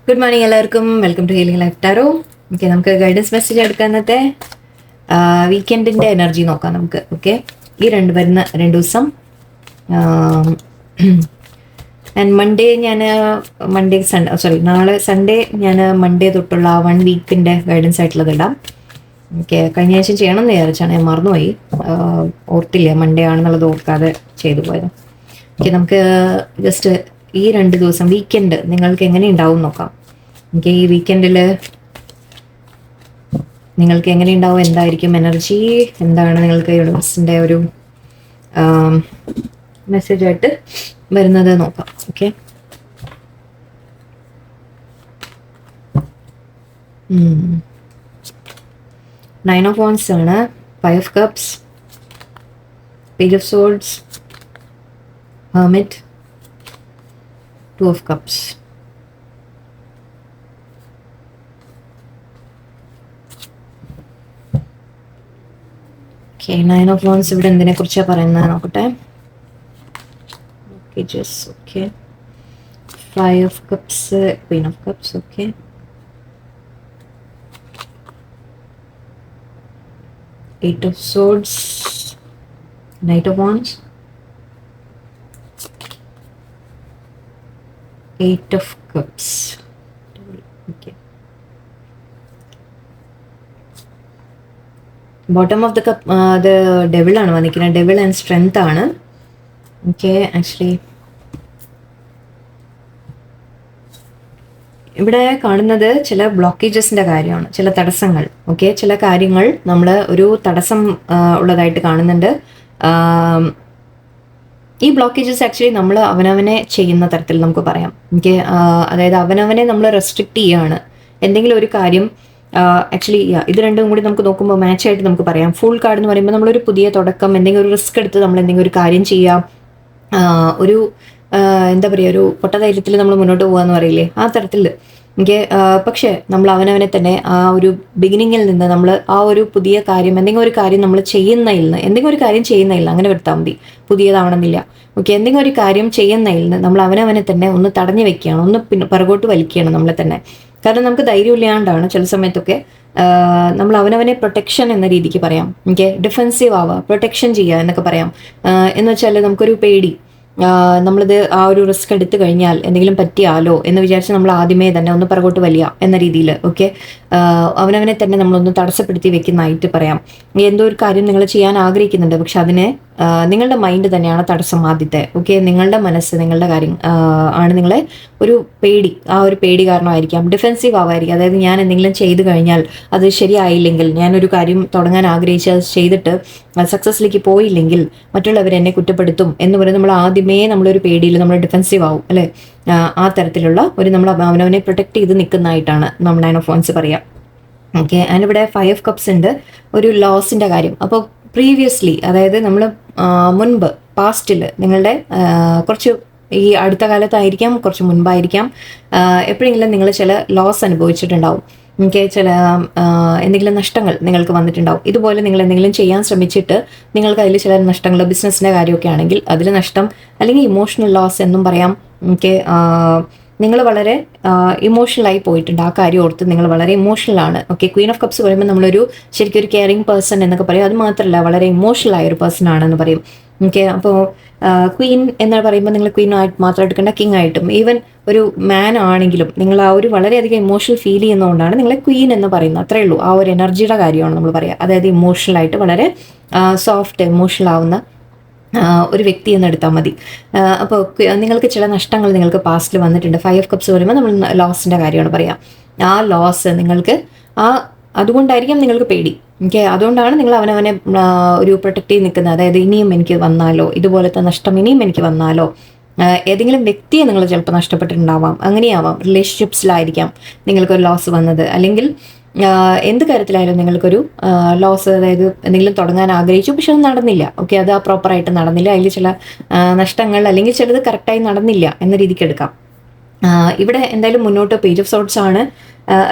Good morning എല്ലാവർക്കും. Welcome to healing life tarot. Okay, നമുക്ക് guidance message എടുക്കാനത്തെ വീക്കെൻഡിൻ്റെ എനർജി നോക്കാം നമുക്ക്. ഓക്കെ, ഈ വരുന്ന 2 ദിവസം ആൻഡ് മൺഡേ നാളെ സൺഡേ ഞാൻ മൺഡേ തൊട്ടുള്ള 1 വീക്കിൻ്റെ ഗൈഡൻസ് ആയിട്ടുള്ളത് ഇടാം. ഓക്കെ, കഴിഞ്ഞ ആഴ്ച ചെയ്യണമെന്ന് വിചാരിച്ചാണ്, ഞാൻ മറന്നുപോയി, ഓർത്തില്ല, മൺഡേ ആണെന്നുള്ളത് ഓർക്കാതെ ചെയ്തു പോയത്. ഓക്കെ, നമുക്ക് ജസ്റ്റ് ഈ 2 ദിവസം വീക്കെൻഡ് നിങ്ങൾക്ക് എങ്ങനെ ഉണ്ടാവും നോക്കാം. ഓക്കെ, ഈ വീക്കെൻഡിൽ നിങ്ങൾക്ക് എങ്ങനെ ഉണ്ടാവും, എന്തായിരിക്കും എനർജി, എന്താണ് നിങ്ങൾക്ക് യൂണിവേഴ്സിൻ്റെ ഒരു മെസ്സേജായിട്ട് വരുന്നത് നോക്കാം. ഓക്കെ, നയൻ ഓഫ് വാൻഡ്സ് ആണ്, 5 of cups, page of swords, hermit, 2 of cups. Okay, 9 of wands ഇവിടെ എന്തിനെ കുറിച്ചാണ് പറയുന്നത് നോക്കട്ടെ. Okay, just okay, 5 of cups, Queen of cups. Okay, 8 of swords, knight of wands, 8 of cups. Okay, bottom of the cup അത് ഡെവിളാണ് വന്നിരിക്കുന്നത്. Devil and strength ആണ്. Okay, actually ഇവിടെ കാണുന്നത് ചില ബ്ലോക്കേജസിൻ്റെ കാര്യമാണ്, ചില തടസ്സങ്ങൾ. ഓക്കെ, ചില കാര്യങ്ങൾ നമ്മൾ ഒരു തടസ്സം ഉള്ളതായിട്ട് കാണുന്നുണ്ട്. ഈ ബ്ലോക്കേജസ് ആക്ച്വലി നമ്മൾ അവനവനെ ചെയ്യുന്ന തരത്തിൽ നമുക്ക് പറയാം. ഓക്കെ, അതായത് അവനവനെ നമ്മൾ റെസ്ട്രിക്റ്റ് ചെയ്യുകയാണ്. എന്തെങ്കിലും ഒരു കാര്യം ആക്ച്വലി ഇത് രണ്ടും കൂടി നമുക്ക് നോക്കുമ്പോൾ മാച്ചായിട്ട് നമുക്ക് പറയാം. ഫുൾ കാർഡ് എന്ന് പറയുമ്പോൾ നമ്മളൊരു പുതിയ തുടക്കം, എന്തെങ്കിലും ഒരു റിസ്ക് എടുത്ത് നമ്മൾ എന്തെങ്കിലും ഒരു കാര്യം ചെയ്യാം, ഒരു എന്താ പറയുക, ഒരു പൊട്ടധൈര്യത്തിൽ നമ്മൾ മുന്നോട്ട് പോകാന്ന് പറയില്ലേ, ആ തരത്തിൽ. എനിക്ക് പക്ഷേ നമ്മൾ അവനവനെ തന്നെ ആ ഒരു ബിഗിനിങ്ങിൽ നിന്ന് നമ്മൾ ആ ഒരു പുതിയ കാര്യം, എന്തെങ്കിലും ഒരു കാര്യം നമ്മൾ എന്തെങ്കിലും ഒരു കാര്യം ചെയ്യുന്നതിൽ അങ്ങനെ വരുത്താൽ മതി, പുതിയതാവണമെന്നില്ല. ഓക്കെ, എന്തെങ്കിലും ഒരു കാര്യം ചെയ്യുന്നതിൽ നിന്ന് നമ്മൾ അവനവനെ തന്നെ ഒന്ന് തടഞ്ഞു വെക്കുകയാണ്, ഒന്ന് പിറകോട്ട് വലിക്കുകയാണ് നമ്മളെ തന്നെ. കാരണം നമുക്ക് ധൈര്യമില്ലാണ്ടാണ് ചില സമയത്തൊക്കെ നമ്മൾ അവനവനെ പ്രൊട്ടക്ഷൻ എന്ന രീതിക്ക് പറയാം. ഓക്കെ, ഡിഫെൻസീവ് ആവുക, പ്രൊട്ടക്ഷൻ ചെയ്യുക എന്നൊക്കെ പറയാം. എന്ന് വെച്ചാൽ നമുക്കൊരു പേടി, നമ്മളിത് ആ ഒരു റിസ്ക് എടുത്തു കഴിഞ്ഞാൽ എന്തെങ്കിലും പറ്റിയാലോ എന്ന് വിചാരിച്ച് നമ്മൾ ആദ്യമേ തന്നെ ഒന്ന് പുറകോട്ട് വലിയ എന്ന രീതിയിൽ. ഓക്കെ, അവനവനെ തന്നെ നമ്മളൊന്ന് തടസ്സപ്പെടുത്തി വെക്കുന്നതായിട്ട് പറയാം. എന്തോ ഒരു കാര്യം നിങ്ങൾ ചെയ്യാൻ ആഗ്രഹിക്കുന്നുണ്ട്, പക്ഷെ അതിനെ നിങ്ങളുടെ മൈൻഡ് തന്നെയാണ് തടസ്സം ആദ്യത്തെ. ഓക്കെ, നിങ്ങളുടെ മനസ്സ്, നിങ്ങളുടെ കാര്യം ആണ് നിങ്ങളെ ഒരു പേടി, ആ ഒരു പേടി കാരണമായിരിക്കാം. ഡിഫെൻസീവ് ആവായിരിക്കും. അതായത് ഞാൻ എന്തെങ്കിലും ചെയ്തു കഴിഞ്ഞാൽ അത് ശരിയായില്ലെങ്കിൽ, ഞാനൊരു കാര്യം തുടങ്ങാൻ ആഗ്രഹിച്ച് അത് ചെയ്തിട്ട് സക്സസ്സിലേക്ക് പോയില്ലെങ്കിൽ മറ്റുള്ളവർ എന്നെ കുറ്റപ്പെടുത്തും എന്ന് പറയുന്നത് നമ്മൾ ആദ്യമേ നമ്മളൊരു പേടിയിൽ നമ്മൾ ഡിഫെൻസീവ് ആവും അല്ലേ. ആ തരത്തിലുള്ള ഒരു നമ്മൾ അവനവനെ പ്രൊട്ടക്ട് ചെയ്ത് നിൽക്കുന്നതായിട്ടാണ് നമ്മൾ 9 ഓഫ് വാൻഡ്സ് പറയാം. ഓക്കെ, ആൻഡ് ഇവിടെ 5 ഓഫ് കപ്സ് ഉണ്ട്, ഒരു ലോസിൻ്റെ കാര്യം. അപ്പോൾ പ്രീവിയസ്ലി, അതായത് നമ്മൾ മുൻപ് പാസ്റ്റിൽ നിങ്ങളുടെ കുറച്ച് ഈ അടുത്ത കാലത്തായിരിക്കാം, കുറച്ച് മുൻപായിരിക്കാം, എപ്പോഴെങ്കിലും നിങ്ങൾ ചില ലോസ് അനുഭവിച്ചിട്ടുണ്ടാവും. എനിക്ക് ചില എന്തെങ്കിലും നഷ്ടങ്ങൾ നിങ്ങൾക്ക് വന്നിട്ടുണ്ടാവും. ഇതുപോലെ നിങ്ങൾ എന്തെങ്കിലും ചെയ്യാൻ ശ്രമിച്ചിട്ട് നിങ്ങൾക്ക് അതിൽ ചില നഷ്ടങ്ങൾ, ബിസിനസ്സിൻ്റെ കാര്യമൊക്കെ ആണെങ്കിൽ അതിൽ നഷ്ടം, അല്ലെങ്കിൽ ഇമോഷണൽ ലോസ് എന്നും പറയാം. എനിക്ക് നിങ്ങൾ വളരെ ഇമോഷണലായി പോയിട്ടുണ്ട്, ആ കാര്യം ഓർത്ത് നിങ്ങൾ വളരെ ഇമോഷണലാണ്. ഓക്കെ, ക്വീൻ ഓഫ് കപ്സ് പറയുമ്പോൾ നമ്മളൊരു ശരിക്കും ഒരു കെയറിങ് പേഴ്സൺ എന്നൊക്കെ പറയും. അത് മാത്രമല്ല, വളരെ ഇമോഷണൽ ആയ ഒരു പേഴ്സൺ ആണെന്ന് പറയും. ഓക്കെ, അപ്പോൾ ക്വീൻ എന്ന് പറയുമ്പോൾ നിങ്ങൾ ക്വീൻ ആയിട്ട് മാത്രം എടുക്കേണ്ട, കിങ് ആയിട്ടും, ഈവൻ ഒരു മാൻ ആണെങ്കിലും നിങ്ങൾ ആ ഒരു വളരെയധികം ഇമോഷണൽ ഫീൽ ചെയ്യുന്നതുകൊണ്ടാണ് നിങ്ങളെ ക്വീൻ എന്ന് പറയുന്നത്. അത്രേ ഉള്ളൂ, ആ ഒരു എനർജിയുടെ കാര്യമാണ് നമ്മൾ പറയുക. അതായത് ഇമോഷണലായിട്ട് വളരെ സോഫ്റ്റ്, ഇമോഷണൽ ആവുന്ന ഒരു വ്യക്തി എന്ന് എടുത്താൽ മതി. അപ്പോൾ നിങ്ങൾക്ക് ചില നഷ്ടങ്ങൾ നിങ്ങൾക്ക് പാസ്റ്റിൽ വന്നിട്ടുണ്ട്. 5 ഓഫ് കപ്സ് പറയുമ്പോൾ നമ്മൾ ലോസിൻ്റെ കാര്യമാണ് പറയാം. ആ ലോസ് നിങ്ങൾക്ക് അതുകൊണ്ടായിരിക്കും നിങ്ങൾക്ക് പേടി. ഓക്കെ, അതുകൊണ്ടാണ് നിങ്ങൾ അവനവനെ ഒരു പ്രൊട്ടക്റ്റ് ചെയ്ത് നിൽക്കുന്നത്. അതായത് ഇനിയും എനിക്ക് വന്നാലോ, ഇതുപോലത്തെ നഷ്ടം ഇനിയും എനിക്ക് വന്നാലോ, ഏതെങ്കിലും വ്യക്തിയെ നിങ്ങൾ ചിലപ്പോൾ നഷ്ടപ്പെട്ടിട്ടുണ്ടാവാം, അങ്ങനെയാവാം. റിലേഷൻഷിപ്സിലായിരിക്കാം നിങ്ങൾക്കൊരു ലോസ് വന്നത്, അല്ലെങ്കിൽ എന്ത് കാര്യത്തിലായാലും നിങ്ങൾക്കൊരു ലോസ്, അതായത് എന്തെങ്കിലും തുടങ്ങാൻ ആഗ്രഹിച്ചു പക്ഷെ അത് നടന്നില്ല. ഓക്കെ, അത് പ്രോപ്പറായിട്ട് നടന്നില്ല, അതിൽ ചില നഷ്ടങ്ങൾ, അല്ലെങ്കിൽ ചിലത് കറക്റ്റായി നടന്നില്ല എന്ന രീതിക്ക് എടുക്കാം. ഇവിടെ എന്തായാലും മുന്നോട്ട് പേജ് ഓഫ് സോർട്സ് ആണ്.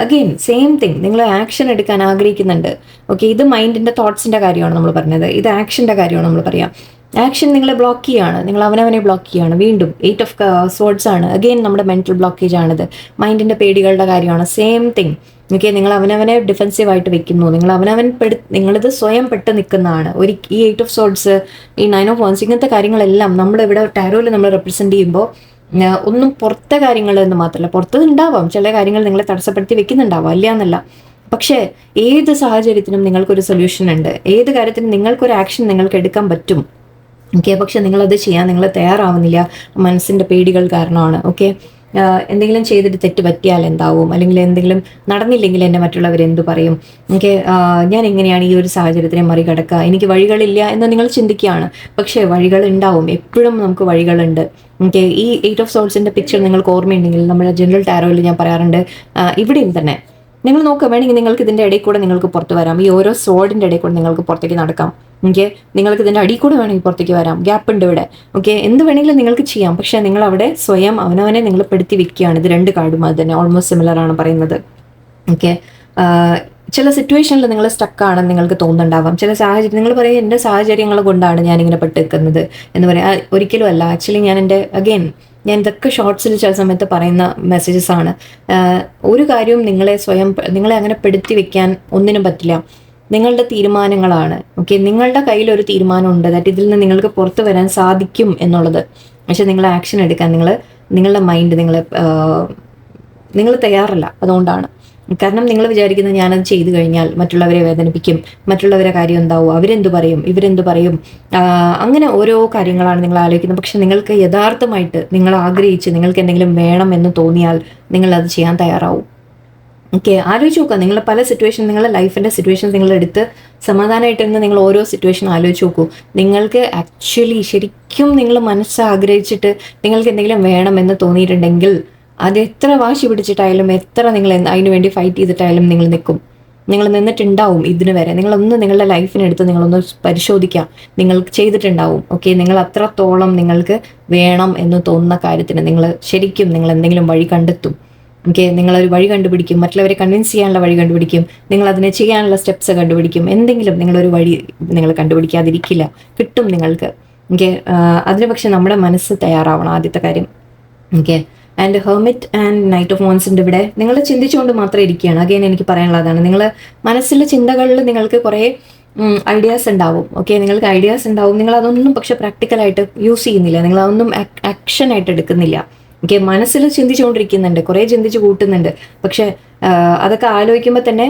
അഗെയിൻ സെയിം തിങ്, നിങ്ങൾ ആക്ഷൻ എടുക്കാൻ ആഗ്രഹിക്കുന്നുണ്ട്. ഓക്കെ, ഇത് മൈൻഡിൻ്റെ തോട്ട്സിൻ്റെ കാര്യമാണ് നമ്മൾ പറഞ്ഞത്, ഇത് ആക്ഷൻ്റെ കാര്യമാണ് നമ്മൾ പറയാം. ആക്ഷൻ നിങ്ങളെ ബ്ലോക്ക് ചെയ്യാണ്, നിങ്ങൾ അവനവനെ ബ്ലോക്ക് ചെയ്യാണ്. വീണ്ടും 8 ഓഫ് സോർഡ്സ് ആണ്. അഗെയിൻ നമ്മുടെ മെന്റൽ ബ്ലോക്കേജ് ആണിത്, മൈൻഡിന്റെ പേടികളുടെ കാര്യമാണ്. Same thing. ഓക്കെ, നിങ്ങൾ അവനവനെ ഡിഫെൻസീവ് ആയിട്ട് വെക്കുന്നു, നിങ്ങൾ നിങ്ങളിത് സ്വയം പെട്ട് നിൽക്കുന്നതാണ്. ഈ 8 ഓഫ് സോർഡ്സ്, ഈ 9 ഓഫ് വൺസ്, ഇങ്ങനത്തെ കാര്യങ്ങളെല്ലാം നമ്മളിവിടെ ടാരോയിൽ നമ്മൾ റെപ്രസെന്റ് ചെയ്യുമ്പോൾ ഒന്നും പുറത്തെ കാര്യങ്ങൾ എന്ന് മാത്രമല്ല, പുറത്ത് ഉണ്ടാവാം ചില കാര്യങ്ങൾ നിങ്ങളെ തടസ്സപ്പെടുത്തി വെക്കുന്നുണ്ടാവാം, അല്ല എന്നല്ല. പക്ഷേ ഏത് സാഹചര്യത്തിനും നിങ്ങൾക്കൊരു സൊല്യൂഷൻ ഉണ്ട്, ഏത് കാര്യത്തിനും നിങ്ങൾക്കൊരു ആക്ഷൻ നിങ്ങൾക്ക് എടുക്കാൻ പറ്റും. ഓക്കെ, പക്ഷെ നിങ്ങളത് ചെയ്യാൻ നിങ്ങൾ തയ്യാറാവുന്നില്ല, മനസ്സിൻ്റെ പേടികൾ കാരണമാണ്. ഓക്കെ, എന്തെങ്കിലും ചെയ്തിട്ട് തെറ്റ് പറ്റിയാൽ എന്താവും, അല്ലെങ്കിൽ എന്തെങ്കിലും നടന്നില്ലെങ്കിൽ എന്നെ മറ്റുള്ളവർ എന്തു പറയും, ഓക്കെ, ഞാൻ എങ്ങനെയാണ് ഈ ഒരു സാഹചര്യത്തിനെ മറികടക്കുക, എനിക്ക് വഴികളില്ല എന്ന് നിങ്ങൾ ചിന്തിക്കുകയാണ്. പക്ഷേ വഴികൾ ഉണ്ടാവും, എപ്പോഴും നമുക്ക് വഴികളുണ്ട്. ഓക്കെ, ഈ 8 ഓഫ് സോൾസിൻ്റെ പിക്ചർ നിങ്ങൾക്ക് ഓർമ്മയുണ്ടെങ്കിൽ നമ്മുടെ ജനറൽ ടാരോയിൽ ഞാൻ പറയാറുണ്ട്, ഇവിടെയും തന്നെ നിങ്ങൾ നോക്കുക, വേണമെങ്കിൽ നിങ്ങൾക്ക് ഇതിൻ്റെ ഇടയിൽ കൂടെ നിങ്ങൾക്ക് പുറത്ത് വരാം, ഈ ഓരോ സോഡിൻ്റെ ഇടയിൽ കൂടെ നിങ്ങൾക്ക് പുറത്തേക്ക് നടക്കാം. ഓക്കെ, നിങ്ങൾക്ക് ഇതിൻ്റെ അടിയിൽ കൂടെ വേണമെങ്കിൽ പുറത്തേക്ക് വരാം, ഗ്യാപ്പ് ഉണ്ട് ഇവിടെ. ഓക്കെ, എന്ത് വേണമെങ്കിലും നിങ്ങൾക്ക് ചെയ്യാം, പക്ഷേ നിങ്ങൾ അവിടെ സ്വയം അവനവനെ നിങ്ങൾ പെടുത്തി വെക്കുകയാണ്. ഇത് 2 കാർഡും അത് തന്നെ ഓൾമോസ്റ്റ് സിമിലർ ആണ് പറയുന്നത്. ഓക്കെ, ചില സിറ്റുവേഷനിൽ നിങ്ങൾ സ്റ്റക്കാണെന്ന് നിങ്ങൾക്ക് തോന്നുന്നുണ്ടാവാം, ചില സാഹചര്യം നിങ്ങൾ പറയും എൻ്റെ സാഹചര്യങ്ങൾ കൊണ്ടാണ് ഞാനിങ്ങനെ പെട്ട് നിൽക്കുന്നത് എന്ന് പറയാം. ഒരിക്കലും അല്ല. ആക്ച്വലി ഞാൻ ഇതൊക്കെ ഷോർട്സിൽ ചില സമയത്ത് പറയുന്ന മെസ്സേജസ് ആണ്. ഒരു കാര്യവും നിങ്ങളെ അങ്ങനെ പെടുത്തി വെക്കാൻ ഒന്നിനും പറ്റില്ല. നിങ്ങളുടെ തീരുമാനങ്ങളാണ്. ഓക്കെ, നിങ്ങളുടെ കയ്യിൽ ഒരു തീരുമാനമുണ്ട്, ദാറ്റ് ഇതിൽ നിന്ന് നിങ്ങൾക്ക് പുറത്തു വരാൻ സാധിക്കും എന്നുള്ളത്. പക്ഷെ നിങ്ങൾ ആക്ഷൻ എടുക്കാൻ നിങ്ങളുടെ മൈൻഡ് നിങ്ങൾ തയ്യാറല്ല. അതുകൊണ്ടാണ്. കാരണം നിങ്ങൾ വിചാരിക്കുന്നത് ഞാനത് ചെയ്തു കഴിഞ്ഞാൽ മറ്റുള്ളവരെ വേദനിപ്പിക്കും, മറ്റുള്ളവരെ കാര്യം എന്താവും, അവരെന്തു പറയും, ഇവരെന്തു പറയും, അങ്ങനെ ഓരോ കാര്യങ്ങളാണ് നിങ്ങൾ ആലോചിക്കുന്നത്. പക്ഷെ നിങ്ങൾക്ക് യഥാർത്ഥമായിട്ട് നിങ്ങൾ ആഗ്രഹിച്ച് നിങ്ങൾക്ക് എന്തെങ്കിലും വേണം എന്ന് തോന്നിയാൽ നിങ്ങൾ അത് ചെയ്യാൻ തയ്യാറാവും. ഓക്കെ, ആലോചിച്ച് നോക്കുക. നിങ്ങൾ പല സിറ്റുവേഷൻ, നിങ്ങളുടെ ലൈഫിൻ്റെ സിറ്റുവേഷൻ നിങ്ങളെടുത്ത് സമാധാനമായിട്ടിരുന്ന് നിങ്ങൾ ഓരോ സിറ്റുവേഷൻ ആലോചിച്ച് നോക്കൂ. നിങ്ങൾക്ക് ആക്ച്വലി ശരിക്കും നിങ്ങൾ മനസ്സാഗ്രഹിച്ചിട്ട് നിങ്ങൾക്ക് എന്തെങ്കിലും വേണമെന്ന് തോന്നിയിട്ടുണ്ടെങ്കിൽ അത് എത്ര വാശി പിടിച്ചിട്ടായാലും, എത്ര നിങ്ങൾ അതിനു വേണ്ടി ഫൈറ്റ് ചെയ്തിട്ടായാലും നിങ്ങൾ നിൽക്കും, നിങ്ങൾ നിന്നിട്ടുണ്ടാവും. ഇതിന് വരെ നിങ്ങളുടെ ലൈഫിനെടുത്ത് നിങ്ങളൊന്ന് പരിശോധിക്കാം, നിങ്ങൾ ചെയ്തിട്ടുണ്ടാവും. ഓക്കെ, നിങ്ങൾ അത്രത്തോളം നിങ്ങൾക്ക് വേണം എന്ന് തോന്നുന്ന കാര്യത്തിന് നിങ്ങൾ എന്തെങ്കിലും വഴി കണ്ടെത്തും. ഓക്കെ, നിങ്ങളൊരു വഴി കണ്ടുപിടിക്കും, മറ്റുള്ളവരെ കൺവിൻസ് ചെയ്യാനുള്ള വഴി കണ്ടുപിടിക്കും, നിങ്ങൾ അതിനെ ചെയ്യാനുള്ള സ്റ്റെപ്സ് കണ്ടുപിടിക്കും. എന്തെങ്കിലും നിങ്ങളൊരു വഴി നിങ്ങൾ കണ്ടുപിടിക്കാതിരിക്കില്ല, കിട്ടും നിങ്ങൾക്ക്. ഓക്കെ, അതിന് പക്ഷെ നമ്മുടെ മനസ്സ് തയ്യാറാവണം, ആദ്യത്തെ കാര്യം. Okay, and hermit and knight of വൺസിൻ്റെ ഇവിടെ നിങ്ങൾ ചിന്തിച്ചുകൊണ്ട് മാത്രം ഇരിക്കുകയാണ്. അഗൈൻ എനിക്ക് പറയാനുള്ളതാണ്, നിങ്ങൾ മനസ്സിലെ ചിന്തകളിൽ നിങ്ങൾക്ക് കുറേ ഐഡിയാസ് ഉണ്ടാവും. ഓക്കെ, നിങ്ങൾക്ക് ഐഡിയാസ് ഉണ്ടാവും, നിങ്ങൾ അതൊന്നും പക്ഷെ പ്രാക്ടിക്കലായിട്ട് യൂസ് ചെയ്യുന്നില്ല, നിങ്ങൾ അതൊന്നും ആക്ഷനായിട്ട് എടുക്കുന്നില്ല. ഓക്കെ, മനസ്സിൽ ചിന്തിച്ചുകൊണ്ടിരിക്കുന്നുണ്ട്, കുറേ ചിന്തിച്ച് കൂട്ടുന്നുണ്ട്, പക്ഷെ അതൊക്കെ ആലോചിക്കുമ്പോൾ തന്നെ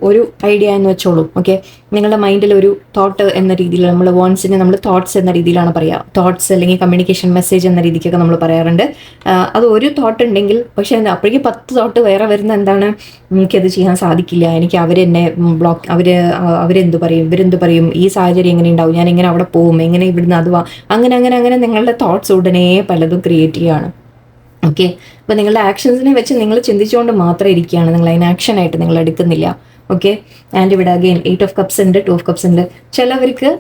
ഒരു ഐഡിയ എന്ന് വെച്ചോളൂ. ഓക്കെ, നിങ്ങളുടെ മൈൻഡിൽ ഒരു തോട്ട് എന്ന രീതിയിൽ, നമ്മൾ വോൺസിനെ നമ്മൾ തോട്ട്സ് എന്ന രീതിയിലാണ് പറയുക. തോട്ട്സ് അല്ലെങ്കിൽ കമ്മ്യൂണിക്കേഷൻ മെസ്സേജ് എന്ന രീതിക്കൊക്കെ നമ്മൾ പറയാറുണ്ട്. അത് ഒരു തോട്ട് ഉണ്ടെങ്കിൽ പക്ഷെ അപ്പോഴേക്കും 10 തോട്ട് വേറെ വരുന്ന എന്താണ്, എനിക്കത് ചെയ്യാൻ സാധിക്കില്ല, എനിക്ക് അവരെന്ത് പറയും, ഇവരെന്ത് പറയും, ഈ സാഹചര്യം എങ്ങനെ ഉണ്ടാവും, ഞാൻ എങ്ങനെ അവിടെ പോകും, എങ്ങനെ ഇവിടുന്ന് അത് അങ്ങനെ നിങ്ങളുടെ തോട്ട്സ് ഉടനെ പലതും ക്രിയേറ്റ് ചെയ്യുകയാണ്. ഓക്കെ, അപ്പോൾ നിങ്ങളുടെ ആക്ഷൻസിനെ വെച്ച് നിങ്ങൾ ചിന്തിച്ചുകൊണ്ട് മാത്രം ഇരിക്കുകയാണ്, നിങ്ങൾ അതിന് ആക്ഷനായിട്ട് നിങ്ങൾ എടുക്കുന്നില്ല. ഓക്കെ, ആൻഡ് ഇവിടെ അഗെയിൻ 8 ഓഫ് കപ്സ് ഉണ്ട്, 2 ഓഫ് കപ്സ് ഉണ്ട്. ചിലവർക്ക്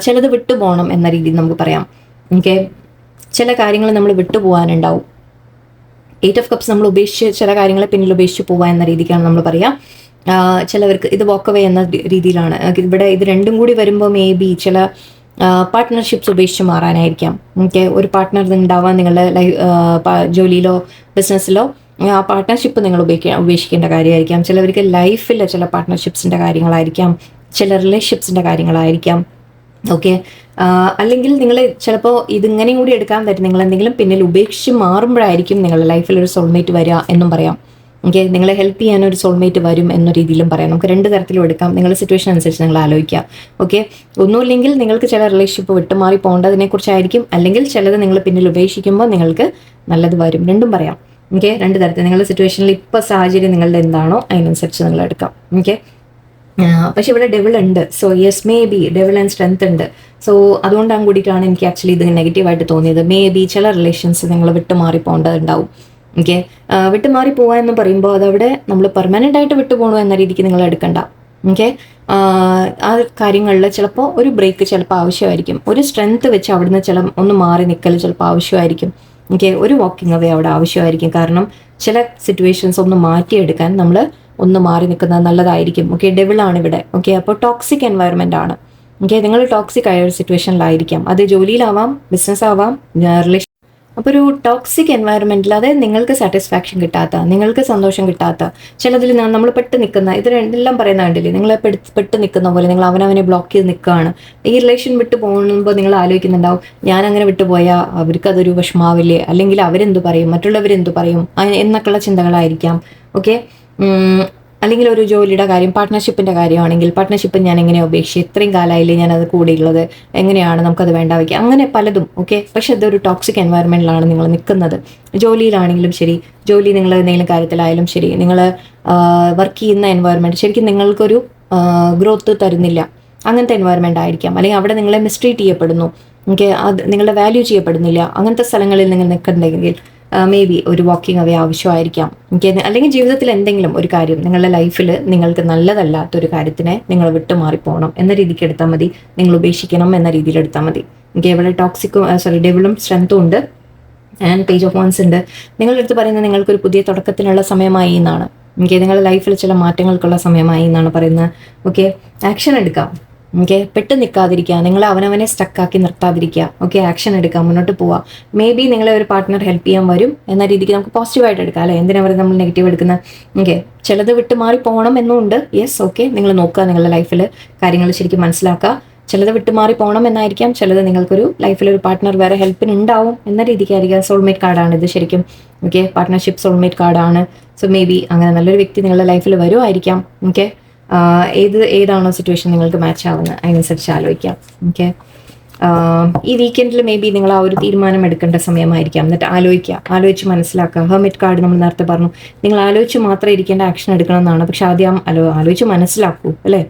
ചിലത് വിട്ടുപോകണം എന്ന രീതിയിൽ നമുക്ക് പറയാം. ഓക്കെ, ചില കാര്യങ്ങൾ നമ്മൾ വിട്ടുപോകാനുണ്ടാവും. 8 ഓഫ് കപ്സ് നമ്മൾ ഉപേക്ഷിച്ച് ചില കാര്യങ്ങളെ പിന്നിൽ ഉപേക്ഷിച്ച് പോവുക എന്ന രീതിക്കാണ് നമ്മൾ പറയാം. ചിലവർക്ക് ഇത് വോക്ക് അവേ എന്ന രീതിയിലാണ്. ഇവിടെ ഇത് രണ്ടും കൂടി വരുമ്പോൾ മേ ബി ചില പാർട്ട്ണർഷിപ്സ് ഉപേക്ഷിച്ച് മാറാനായിരിക്കാം. ഓക്കെ, ഒരു പാർട്ട്ണർ ഉണ്ടാവാൻ നിങ്ങളുടെ ജോലിയിലോ ബിസിനസ്സിലോ ആ പാർട്ട്ണർഷിപ്പ് നിങ്ങൾ ഉപേക്ഷിക്കേണ്ട കാര്യമായിരിക്കാം. ചിലവർക്ക് ലൈഫിൽ ചില പാർട്ട്ണർഷിപ്സിൻ്റെ കാര്യങ്ങളായിരിക്കാം, ചില റിലേഷൻഷിപ്സിൻ്റെ കാര്യങ്ങളായിരിക്കാം. ഓക്കെ, അല്ലെങ്കിൽ നിങ്ങൾ ചിലപ്പോൾ ഇതിങ്ങനെയും കൂടി എടുക്കാൻ പറ്റും, നിങ്ങൾ എന്തെങ്കിലും പിന്നിൽ ഉപേക്ഷിച്ച് മാറുമ്പോഴായിരിക്കും നിങ്ങളുടെ ലൈഫിൽ ഒരു സോൾമേറ്റ് വരിക എന്നും പറയാം. ഓക്കെ, നിങ്ങളെ ഹെൽപ്പ് ചെയ്യാൻ ഒരു സോൾമേറ്റ് വരും എന്ന രീതിയിലും പറയാം. നമുക്ക് 2 തരത്തിലും എടുക്കാം, നിങ്ങളുടെ സിറ്റുവേഷൻ അനുസരിച്ച് നിങ്ങൾ ആലോചിക്കുക. ഓക്കെ, ഒന്നുമില്ലെങ്കിൽ നിങ്ങൾക്ക് ചില റിലേഷൻഷിപ്പ് വിട്ടുമാറി പോകേണ്ടതിനെക്കുറിച്ചായിരിക്കും, അല്ലെങ്കിൽ ചിലത് നിങ്ങൾ പിന്നിൽ ഉപേക്ഷിക്കുമ്പോൾ നിങ്ങൾക്ക് നല്ലത് വരും, രണ്ടും പറയാം. ഓക്കെ, 2 തരത്തിൽ നിങ്ങളുടെ സിറ്റുവേഷനിൽ ഇപ്പോൾ സാഹചര്യം നിങ്ങളുടെ എന്താണോ അതിനനുസരിച്ച് നിങ്ങൾ എടുക്കാം. ഓക്കെ, പക്ഷെ ഇവിടെ ഡെവിൾ ഉണ്ട്. So yes, may be devil and strength ഉണ്ട്. സോ അതുകൊണ്ടാണ് കൂടിയിട്ടാണ് എനിക്ക് ആക്ച്വലി ഇത് നെഗറ്റീവായിട്ട് തോന്നിയത്. മേ ബി ചില റിലേഷൻസ് നിങ്ങൾ വിട്ടുമാറി പോകേണ്ടതുണ്ടാവും. ഓക്കെ, വിട്ടുമാറി പോവുക എന്ന് പറയുമ്പോൾ അതവിടെ നമ്മൾ പെർമനൻ്റ് ആയിട്ട് വിട്ടുപോകണോ എന്ന രീതിക്ക് നിങ്ങൾ എടുക്കണ്ട. ഓക്കെ, ആ കാര്യങ്ങളിൽ ചിലപ്പോൾ ഒരു ബ്രേക്ക് ചിലപ്പോൾ ആവശ്യമായിരിക്കും, ഒരു സ്ട്രെങ്ത് വെച്ച് അവിടുന്ന് ഒന്ന് മാറി നിൽക്കൽ ചിലപ്പോൾ ആവശ്യമായിരിക്കും. ഓക്കെ, ഒരു വാക്കിംഗ് അവേ അവിടെ ആവശ്യമായിരിക്കും. കാരണം ചില സിറ്റുവേഷൻസ് ഒന്ന് മാറ്റിയെടുക്കാൻ നമ്മൾ ഒന്ന് മാറി നിൽക്കുന്നത് നല്ലതായിരിക്കും. ഓക്കെ, ഡെവിളാണ് ഇവിടെ. ഓക്കെ, അപ്പോൾ ടോക്സിക് എൻവയറമെൻ്റ് ആണ്. ഓക്കെ, നിങ്ങൾ ടോക്സിക് ആയ ഒരു സിറ്റുവേഷനിലായിരിക്കാം. അത് ജോലിയിലാവാം, ബിസിനസ് ആവാം, റിലേഷൻ. അപ്പോൾ ഒരു ടോക്സിക് എൻവയറമെൻറ്റിൽ, അതായത് നിങ്ങൾക്ക് സാറ്റിസ്ഫാക്ഷൻ കിട്ടാത്ത, നിങ്ങൾക്ക് സന്തോഷം കിട്ടാത്ത, ചിലതിൽ നമ്മൾ പെട്ട് നിൽക്കുന്ന, ഇത് രണ്ടെല്ലാം പറയുന്ന കണ്ടില്ലേ, നിങ്ങൾ പെട്ട് നിൽക്കുന്ന പോലെ നിങ്ങൾ അവനവനെ ബ്ലോക്ക് ചെയ്ത് നിൽക്കുകയാണ്. ഈ റിലേഷൻ വിട്ട് പോകുമ്പോൾ നിങ്ങൾ ആലോചിക്കുന്നുണ്ടാവും, ഞാൻ അങ്ങനെ വിട്ടുപോയാൽ അവർക്കതൊരു വിഷമാവില്ലേ, അല്ലെങ്കിൽ അവരെന്തു പറയും, മറ്റുള്ളവരെന്തു പറയും എന്നൊക്കെയുള്ള ചിന്തകളായിരിക്കാം. ഓക്കെ, അല്ലെങ്കിൽ ഒരു ജോലിയുടെ കാര്യം, പാർട്ട്ണർഷിപ്പിൻ്റെ കാര്യമാണെങ്കിൽ, പാർട്ട്ണർഷിപ്പ് ഞാൻ എങ്ങനെ ഉപേക്ഷിച്ച്, ഇത്രയും കാലമായില്ലേ ഞാനത് കൂടെയുള്ളത്, എങ്ങനെയാണ് നമുക്കത് വേണ്ട വയ്ക്കുക, അങ്ങനെ പലതും. ഓക്കെ, പക്ഷെ അതൊരു ടോക്സിക് എൻവയറമെൻറ്റിലാണ് നിങ്ങൾ നിൽക്കുന്നത്. ജോലിയിലാണെങ്കിലും ശരി, ജോലി നിങ്ങൾ എന്തെങ്കിലും കാര്യത്തിലായാലും ശരി, നിങ്ങൾ വർക്ക് ചെയ്യുന്ന എൻവയറമെൻറ്റ് ശരിക്കും നിങ്ങൾക്കൊരു ഗ്രോത്ത് തരുന്നില്ല, അങ്ങനത്തെ എൻവയറമെൻ്റ് ആയിരിക്കാം. അല്ലെങ്കിൽ അവിടെ നിങ്ങളെ മിസ്ട്രീറ്റ് ചെയ്യപ്പെടുന്നു, ഓക്കെ, അത് നിങ്ങളുടെ വാല്യൂ ചെയ്യപ്പെടുന്നില്ല. അങ്ങനത്തെ സ്ഥലങ്ങളിൽ നിങ്ങൾ നിൽക്കുന്നുണ്ടെങ്കിൽ മേ ബി ഒരു വാക്കിംഗ് അവേ ആവശ്യമായിരിക്കാം. എനിക്ക് അല്ലെങ്കിൽ ജീവിതത്തിൽ എന്തെങ്കിലും ഒരു കാര്യം നിങ്ങളുടെ ലൈഫിൽ നിങ്ങൾക്ക് നല്ലതല്ലാത്തൊരു കാര്യത്തിനെ നിങ്ങൾ വിട്ടുമാറിപ്പോകണം എന്ന രീതിക്ക് എടുത്താൽ മതി, നിങ്ങൾ ഉപേക്ഷിക്കണം എന്ന രീതിയിൽ എടുത്താൽ മതി. എനിക്ക് ഇവിടെ ടോക്സിക്കും ഡെവിളും സ്ട്രെങ്ത്തും ഉണ്ട്, ആൻഡ് പേജ് ഓഫ് വൺസ് ഉണ്ട്. നിങ്ങളുടെ അടുത്ത് പറയുന്നത് നിങ്ങൾക്കൊരു പുതിയ തുടക്കത്തിനുള്ള സമയമായി എന്നാണ്. എനിക്ക് നിങ്ങളുടെ ലൈഫിൽ ചില മാറ്റങ്ങൾക്കുള്ള സമയമായി എന്നാണ് പറയുന്നത്. ഓക്കെ, ആക്ഷൻ എടുക്കാം. ഓക്കെ, പെട്ട് നിൽക്കാതിരിക്കുക, നിങ്ങൾ അവനവനെ സ്റ്റക്കാക്കി നിർത്താതിരിക്കുക. ഓക്കെ, ആക്ഷൻ എടുക്കാം, മുന്നോട്ട് പോവാം. മേ ബി നിങ്ങളെ ഒരു പാർട്ട്ണർ ഹെൽപ്പ് ചെയ്യാൻ വരും എന്ന രീതിക്ക് നമുക്ക് പോസിറ്റീവായിട്ട് എടുക്കാം, അല്ലേ? എന്തിനാ പറയുക നമ്മൾ നെഗറ്റീവ് എടുക്കുന്നത്? ഓക്കെ, ചിലത് വിട്ട് മാറി പോകണം എന്നുണ്ട്. യെസ്, ഓക്കെ, നിങ്ങൾ നോക്കുക, നിങ്ങളുടെ ലൈഫിൽ കാര്യങ്ങൾ ശരിക്കും മനസ്സിലാക്കുക. ചിലത് വിട്ട് മാറി പോകണം എന്നായിരിക്കാം, ചിലത് നിങ്ങൾക്കൊരു ലൈഫിൽ ഒരു പാർട്ട്ണർ വേറെ ഹെൽപ്പിന് ഉണ്ടാവും എന്ന രീതിക്കായിരിക്കാം. സോൾമേറ്റ് കാർഡാണ് ഇത് ശരിക്കും. ഓക്കെ, പാർട്ട്ണർഷിപ്പ് സോൾമേറ്റ് കാർഡാണ്. സോ മേ ബി അങ്ങനെ നല്ലൊരു വ്യക്തി നിങ്ങളുടെ ലൈഫിൽ വരുമായിരിക്കാം. ഓക്കെ, ഏതാണോ സിറ്റുവേഷൻ നിങ്ങൾക്ക് മാച്ച് ആവുന്നത് അതിനനുസരിച്ച് ആലോചിക്കാം. ഓക്കെ, ഈ വീക്കെൻഡിൽ മേ ബി നിങ്ങൾ ആ ഒരു തീരുമാനം എടുക്കേണ്ട സമയമായിരിക്കാം. എന്നിട്ട് ആലോചിച്ച് മനസ്സിലാക്കുക. ഹെർമിറ്റ് കാർഡ് നമ്മൾ നേരത്തെ പറഞ്ഞു, നിങ്ങൾ ആലോചിച്ച് മാത്രം ഇരിക്കേണ്ട, ആക്ഷൻ എടുക്കണം എന്നാണ്. പക്ഷെ ആദ്യം ആലോചിച്ച് മനസ്സിലാക്കൂ, അല്ലേ?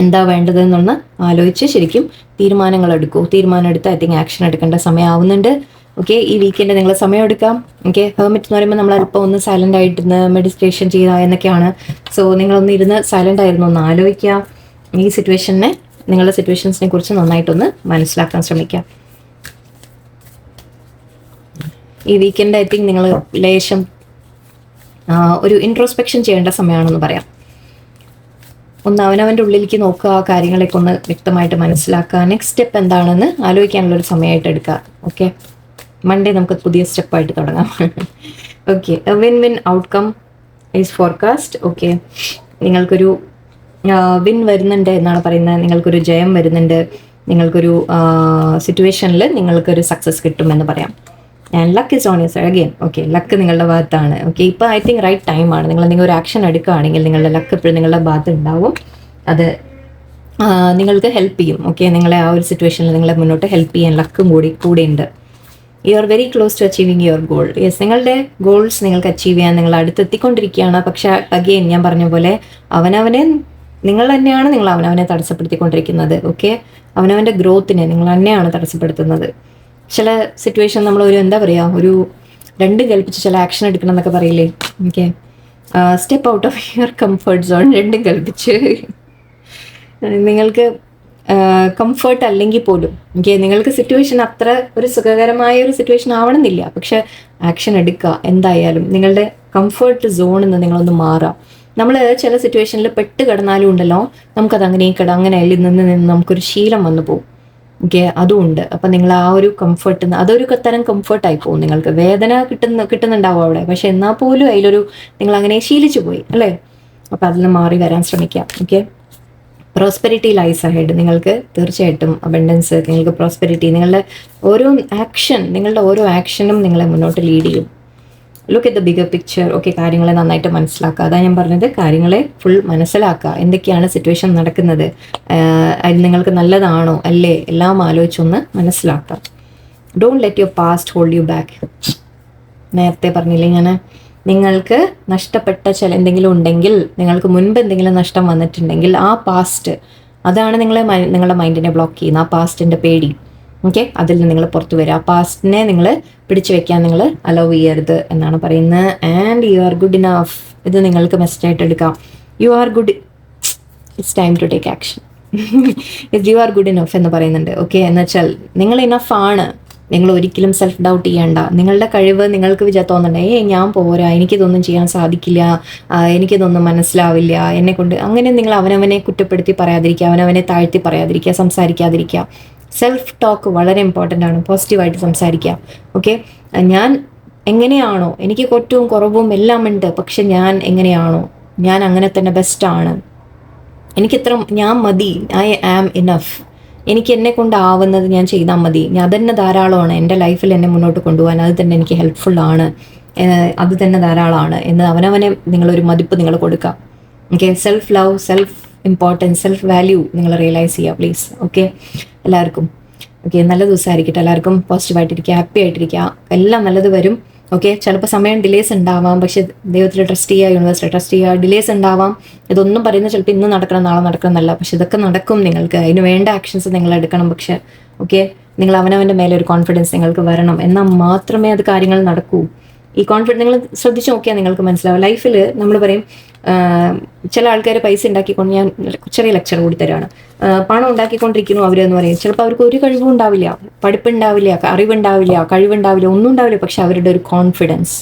എന്താ വേണ്ടതെന്നൊന്ന് ആലോചിച്ച് ശരിക്കും തീരുമാനങ്ങൾ എടുക്കൂ. തീരുമാനം എടുത്ത് ഐ തിങ്ക് ആക്ഷൻ എടുക്കേണ്ട സമയമാവുന്നുണ്ട്. ഓക്കെ, ഈ വീക്കെൻഡ് നിങ്ങൾ സമയം എടുക്കാം. ഓക്കെ, ഹെർമിറ്റ് എന്ന് പറയുമ്പോൾ നമ്മൾ അല്പം ഒന്ന് സൈലൻ്റ് ആയിട്ടിരുന്ന് മെഡിറ്റേഷൻ ചെയ്യുക എന്നൊക്കെയാണ്. സോ നിങ്ങളൊന്ന് ഇരുന്ന് സൈലൻ്റ് ആയിരുന്നു ഒന്ന് ആലോചിക്കുക. ഈ സിറ്റുവേഷനെ, നിങ്ങളുടെ സിറ്റുവേഷൻസിനെ കുറിച്ച് നന്നായിട്ടൊന്ന് മനസ്സിലാക്കാൻ ശ്രമിക്കുക. ഈ വീക്കെൻഡ് ഐ തിങ്ക് നിങ്ങൾ ലേശം ഒരു ഇൻട്രോസ്പെക്ഷൻ ചെയ്യേണ്ട സമയമാണെന്ന് പറയാം. ഒന്ന് അവനവൻ്റെ ഉള്ളിലേക്ക് നോക്കുക, കാര്യങ്ങളൊക്കെ ഒന്ന് വ്യക്തമായിട്ട് മനസ്സിലാക്കുക. നെക്സ്റ്റ് സ്റ്റെപ്പ് എന്താണെന്ന് ആലോചിക്കാനുള്ളൊരു സമയമായിട്ട് എടുക്കുക. ഓക്കെ, മൺഡേ നമുക്ക് പുതിയ സ്റ്റെപ്പായിട്ട് തുടങ്ങാം. Okay, win win outcome is forecast. Okay, നിങ്ങൾക്കൊരു വിൻ വരുന്നുണ്ട് എന്നാണ് പറയുന്നത്. നിങ്ങൾക്കൊരു ജയം വരുന്നുണ്ട്. നിങ്ങൾക്കൊരു സിറ്റുവേഷനിൽ നിങ്ങൾക്കൊരു സക്സസ് കിട്ടുമെന്ന് പറയാം. And luck is on your side again. Okay, luck നിങ്ങളുടെ ഭാഗത്താണ്. ഓക്കെ, ഇപ്പോൾ ഐ തിങ്ക് റൈറ്റ് ടൈമാണ്. നിങ്ങൾ എന്തെങ്കിലും ഒരു ആക്ഷൻ എടുക്കുകയാണെങ്കിൽ നിങ്ങളുടെ ലക്ക് എപ്പോഴും നിങ്ങളുടെ ഭാഗത്ത് ഉണ്ടാവും. അത് നിങ്ങൾക്ക് ഹെൽപ്പ് ചെയ്യും. ഓക്കെ, നിങ്ങളെ ആ ഒരു സിറ്റുവേഷനിൽ നിങ്ങളെ മുന്നോട്ട് ഹെൽപ്പ് ചെയ്യാൻ ലക്കും കൂടെ ഉണ്ട്. You are very close to achieving your goal. Yes, നിങ്ങളുടെ ഗോൾസ് നിങ്ങൾക്ക് അച്ചീവ് ചെയ്യാൻ നിങ്ങൾ അടുത്തെത്തിക്കൊണ്ടിരിക്കുകയാണ്. പക്ഷെ അഗെയിൻ ഞാൻ പറഞ്ഞ പോലെ നിങ്ങൾ തന്നെയാണ് അവനവനെ തടസ്സപ്പെടുത്തിക്കൊണ്ടിരിക്കുന്നത്. ഓക്കെ, അവനവൻ്റെ ഗ്രോത്തിനെ നിങ്ങൾ തന്നെയാണ് തടസ്സപ്പെടുത്തുന്നത്. ചില സിറ്റുവേഷൻ നമ്മൾ ഒരു രണ്ടും കൽപ്പിച്ച് ചില ആക്ഷൻ എടുക്കണം എന്നൊക്കെ പറയില്ലേ? Okay, step out of your comfort zone. രണ്ടും കൽപ്പിച്ച് നിങ്ങൾക്ക് കംഫർട്ട് അല്ലെങ്കിൽ പോലും നിങ്ങൾക്ക് സിറ്റുവേഷൻ അത്ര ഒരു സുഖകരമായ ഒരു സിറ്റുവേഷൻ ആവണമെന്നില്ല. പക്ഷെ ആക്ഷൻ എടുക്കുക. എന്തായാലും നിങ്ങളുടെ കംഫർട്ട് സോണിൽ നിന്ന് നിങ്ങളൊന്ന് മാറുക. നമ്മൾ ചില സിറ്റുവേഷനിൽ പെട്ട് കിടന്നാലും ഉണ്ടല്ലോ, നമുക്കത് അങ്ങനെ നിന്ന് നമുക്കൊരു ശീലം വന്നു പോകും. ഓക്കെ, അതുമുണ്ട്. അപ്പം നിങ്ങൾ ആ ഒരു കംഫർട്ട്, അതൊരു തരം കംഫർട്ടായി പോകും. നിങ്ങൾക്ക് വേദന കിട്ടുന്നുണ്ടാവും അവിടെ, പക്ഷെ എന്നാൽ പോലും നിങ്ങൾ അങ്ങനെ ശീലിച്ചു പോയി, അല്ലേ? അപ്പം അതിൽ നിന്ന് മാറി വരാൻ ശ്രമിക്കാം. Okay, prosperity lies ahead. നിങ്ങൾക്ക് തീർച്ചയായിട്ടും അബണ്ടൻസ്, നിങ്ങൾക്ക് പ്രോസ്പെരിറ്റി, നിങ്ങളുടെ ഓരോ ആക്ഷനും നിങ്ങളെ മുന്നോട്ട് ലീഡ് ചെയ്യും. Look at the bigger picture. Okay, കാര്യങ്ങളെ നന്നായിട്ട് മനസ്സിലാക്കുക. അതാണ് ഞാൻ പറഞ്ഞത്, കാര്യങ്ങളെ ഫുൾ മനസ്സിലാക്കുക. എന്തൊക്കെയാണ് സിറ്റുവേഷൻ നടക്കുന്നത്, അത് നിങ്ങൾക്ക് നല്ലതാണോ അല്ലേ, എല്ലാം ആലോചിച്ചൊന്ന് മനസ്സിലാക്കുക. Don't let your past hold you back. നേരത്തെ പറഞ്ഞില്ലേ ഞാൻ, നിങ്ങൾക്ക് നഷ്ടപ്പെട്ട എന്തെങ്കിലും ഉണ്ടെങ്കിൽ, നിങ്ങൾക്ക് മുൻപ് എന്തെങ്കിലും നഷ്ടം വന്നിട്ടുണ്ടെങ്കിൽ ആ പാസ്റ്റ്, അതാണ് നിങ്ങളുടെ മൈൻഡിനെ ബ്ലോക്ക് ചെയ്യുന്നത്. ആ പാസ്റ്റിൻ്റെ പേടി. ഓക്കെ, അതിൽ നിന്ന് നിങ്ങൾ പുറത്തു വരിക. ആ പാസ്റ്റിനെ നിങ്ങൾ പിടിച്ചു വെക്കാൻ നിങ്ങൾ അലോ ചെയ്യരുത് എന്നാണ് പറയുന്നത്. And you are good enough. ഇത് നിങ്ങൾക്ക് മെസ്സേജായിട്ട് എടുക്കാം. You are good, it's time to take action. You are good enough എന്ന് പറയുന്നുണ്ട്. ഓക്കെ, എന്ന് വെച്ചാൽ നിങ്ങൾ ഇനഫ് ആണ്. നിങ്ങൾ ഒരിക്കലും സെൽഫ് ഡൗട്ട് ചെയ്യേണ്ട. നിങ്ങളുടെ കഴിവ് നിങ്ങൾക്ക് തോന്നണ്ടേ ഞാൻ പോരാ, എനിക്കിതൊന്നും ചെയ്യാൻ സാധിക്കില്ല, എനിക്കിതൊന്നും മനസ്സിലാവില്ല, എന്നെക്കൊണ്ട് അങ്ങനെ നിങ്ങൾ അവനവനെ കുറ്റപ്പെടുത്തി പറയാതിരിക്കുക, അവനവനെ താഴ്ത്തി പറയാതിരിക്കുക, സംസാരിക്കാതിരിക്കുക. സെൽഫ് ടോക്ക് വളരെ ഇമ്പോർട്ടൻ്റ് ആണ്. പോസിറ്റീവായിട്ട് സംസാരിക്കുക. ഓക്കെ, ഞാൻ എങ്ങനെയാണോ, എനിക്ക് കുറ്റവും കുറവും എല്ലാം ഉണ്ട്, പക്ഷെ ഞാൻ എങ്ങനെയാണോ ഞാൻ അങ്ങനെ തന്നെ ബെസ്റ്റാണ്, ഞാൻ മതി, ഐ ആം ഇനഫ്, എനിക്ക് എന്നെ കൊണ്ടാവുന്നത് ഞാൻ ചെയ്താൽ മതി, അത് തന്നെ ധാരാളമാണ് എൻ്റെ ലൈഫിൽ എന്നെ മുന്നോട്ട് കൊണ്ടുപോകാൻ, അത് തന്നെ എനിക്ക് ഹെൽപ്ഫുള്ളാണ്, അത് തന്നെ ധാരാളമാണ് എന്ന് അവനവനെ നിങ്ങളൊരു മതിപ്പ് നിങ്ങൾ കൊടുക്കുക. Okay, self love, self importance, self value നിങ്ങൾ റിയലൈസ് ചെയ്യുക പ്ലീസ്. ഓക്കെ, എല്ലാവർക്കും ഓക്കെ, നല്ല ദിവസമായിരിക്കട്ടെ. എല്ലാവർക്കും പോസിറ്റീവായിട്ടിരിക്കുക, ഹാപ്പി ആയിട്ടിരിക്കുക, എല്ലാം നല്ലത് വരും. ഓക്കെ, ചിലപ്പോൾ സമയം ഡിലേസ് ഉണ്ടാവാം, പക്ഷെ ദൈവത്തിൽ ട്രസ്റ്റ് ചെയ്യുക, യൂണിവേഴ്സിറ്റി ട്രസ്റ്റ് ചെയ്യുക. ഡിലേസ് ഉണ്ടാവാം, ഇതൊന്നും പറയുന്നത് ചിലപ്പോൾ ഇന്ന് നടക്കണം നാളെ നടക്കണം എന്നല്ല, പക്ഷെ ഇതൊക്കെ നടക്കും. നിങ്ങൾക്ക് അതിന് വേണ്ട ആക്ഷൻസ് നിങ്ങൾ എടുക്കണം. പക്ഷെ ഓക്കെ, നിങ്ങൾ അവനവൻ്റെ മേലെ ഒരു കോൺഫിഡൻസ് നിങ്ങൾക്ക് വരണം, എന്നാൽ മാത്രമേ അത് കാര്യങ്ങൾ നടക്കൂ. ഈ കോൺഫിഡൻസ് നിങ്ങൾ ശ്രദ്ധിച്ച് നോക്കിയാൽ നിങ്ങൾക്ക് മനസ്സിലാവും. ലൈഫിൽ നമ്മൾ പറയും ചില ആൾക്കാർ പൈസ ഉണ്ടാക്കിക്കൊണ്ട്, ഞാൻ ചെറിയ ലെക്ചർ കൂടി തരാണ്, പണം ഉണ്ടാക്കിക്കൊണ്ടിരിക്കുന്നു അവരെന്ന് പറയും. ചിലപ്പോൾ അവർക്ക് ഒരു കഴിവും ഉണ്ടാവില്ല, പഠിപ്പുണ്ടാവില്ല, അറിവുണ്ടാവില്ല, കഴിവുണ്ടാവില്ല, ഒന്നും ഉണ്ടാവില്ല, പക്ഷെ അവരുടെ ഒരു കോൺഫിഡൻസ്,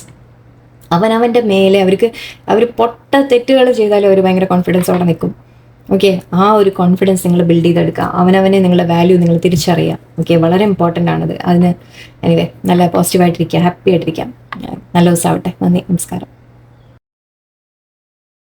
അവനവൻ്റെ മേലെ അവർ പൊട്ട തെറ്റുകൾ ചെയ്താലും അവർ ഭയങ്കര കോൺഫിഡൻസോടെ നിൽക്കും. ഓക്കെ, ആ ഒരു കോൺഫിഡൻസ് നിങ്ങൾ ബിൽഡ് ചെയ്തെടുക്കുക, അവനവനെ നിങ്ങളുടെ വാല്യൂ നിങ്ങൾ തിരിച്ചറിയുക. ഓക്കെ, വളരെ ഇമ്പോർട്ടൻ്റ് ആണത്. അതിന് എനിവേ നല്ല പോസിറ്റീവായിട്ടിരിക്കുക, ഹാപ്പി ആയിട്ടിരിക്കാം. നല്ല ദിവസമാവട്ടെ. നന്ദി, നമസ്കാരം.